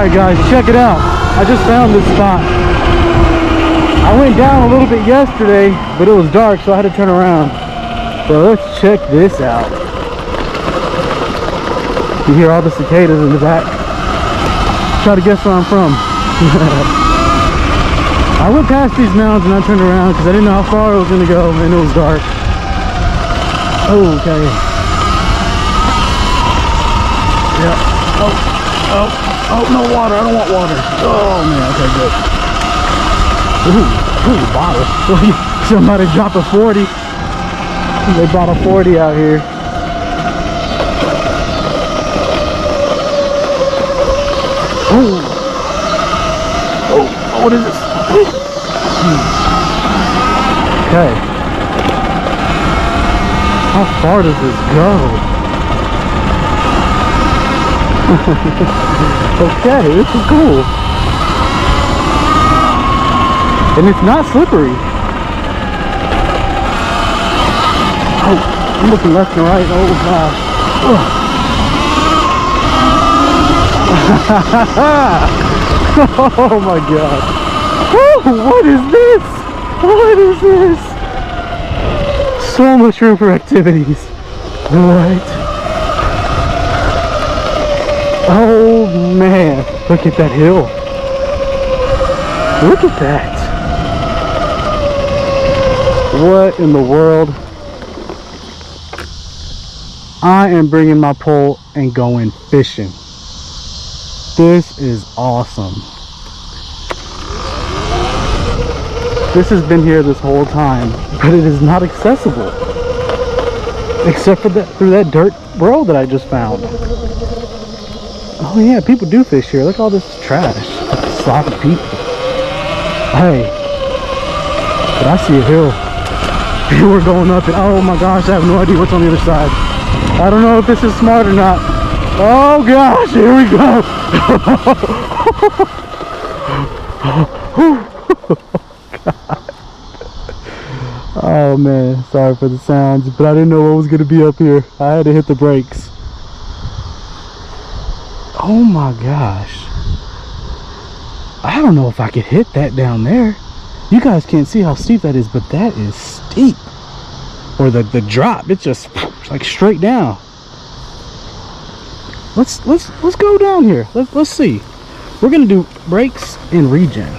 Alright guys, check it out. I just found this spot. I went down a little bit yesterday, but it was dark, so I had to turn around. So let's check this out. You hear all the cicadas in the back. Try to guess where I'm from. I went past these mounds and I turned around because I didn't know how far I was going to go and it was dark. Okay. Yeah. Oh, no water. I don't want water. Oh, man. Okay, good. Ooh, bottle. Somebody dropped a 40. They bought a 40 out here. Oh, what is this? Okay. How far does this go? Okay, this is cool. And it's not slippery. Oh, I'm looking left and right. Oh gosh. Oh my god. What is this? What is this? So much room for activities. What? Oh man, look at that hill. Look at that. What in the world? I am bringing my pole and going fishing. This is awesome. This has been here this whole time, but it is not accessible. Except for that, through that dirt road that I just found. Oh yeah, people do fish here. Look at all this trash. Sloppy people. Hey, but I see a hill. We're going up it. Oh my gosh, I have no idea what's on the other side. I don't know if this is smart or not. Oh gosh, here we go. Oh man, sorry for the sounds, but I didn't know what was going to be up here. I had to hit the brakes. Oh my gosh. I don't know if I could hit that down there. You guys can't see how steep that is, but that is steep. Or the drop, it's just like straight down. Let's go down here. Let's see. We're gonna do brakes and regen.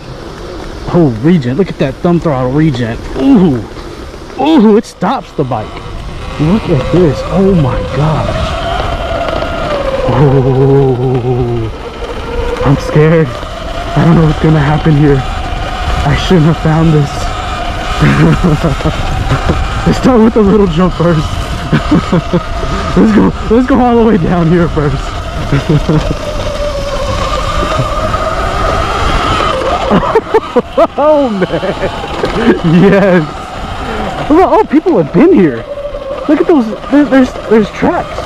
Oh, regen! Look at that thumb throttle regen. Ooh, ooh! It stops the bike. Look at this. Oh my gosh. Oh, I'm scared. I don't know what's gonna happen here. I shouldn't have found this. Let's start with a little jump first. Let's go all the way down here first. Oh man. Yes. Oh, people have been here. Look at those. There's tracks.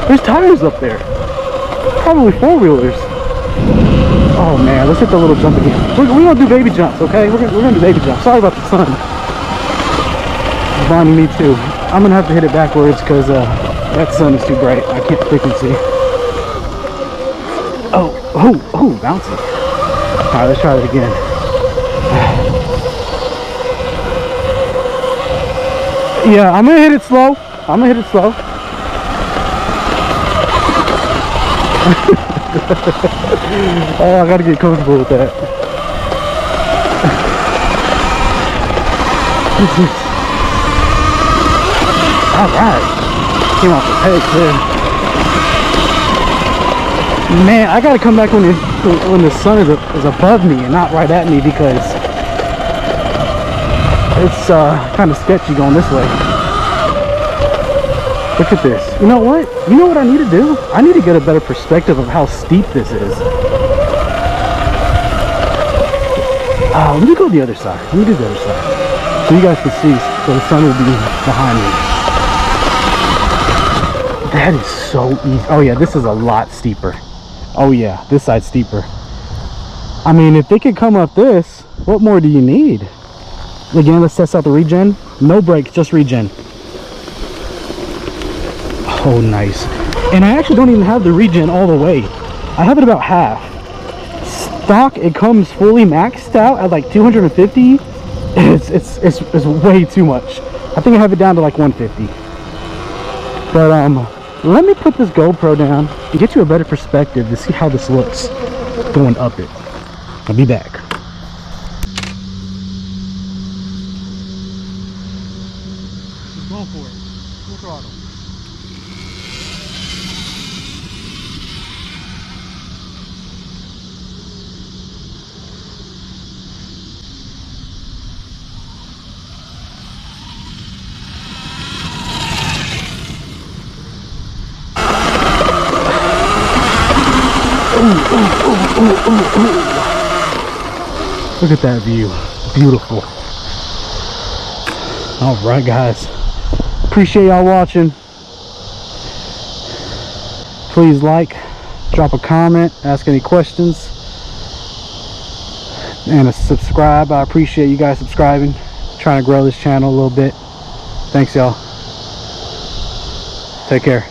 There's tires up there. Probably four-wheelers. Oh man, let's hit the little jump again. We're gonna do baby jumps, okay? We're gonna do baby jumps. Sorry about the sun. It's blinding me too. I'm gonna have to hit it backwards because that sun is too bright. I can't freaking see. Oh, bouncy. Alright, let's try it again. Yeah, I'm gonna hit it slow. Oh, I gotta get comfortable with that. Alright. Came off the peg there. Man, I gotta come back when the sun is above me and not right at me because it's kind of sketchy going this way. Look at this. You know what? You know what I need to do? I need to get a better perspective of how steep this is. Let me go to the other side. Let me do the other side. So you guys can see, so the sun will be behind me. That is so easy. Oh yeah, this is a lot steeper. Oh yeah, this side's steeper. I mean, if they could come up this, what more do you need? Again, let's test out the regen. No brakes, just regen. Oh, nice. And I actually don't even have the regen all the way. I have it about half. stock, it comes fully maxed out at like 250. It's way too much. I think I have it down to like 150. But let me put this GoPro down and get you a better perspective to see how this looks going up it. I'll be back. Just going for it. Full throttle. Look at that view. Beautiful. All right, guys. Appreciate y'all watching. Please like, drop a comment, ask any questions, and subscribe. I appreciate you guys subscribing. Trying to grow this channel a little bit. Thanks, y'all. Take care.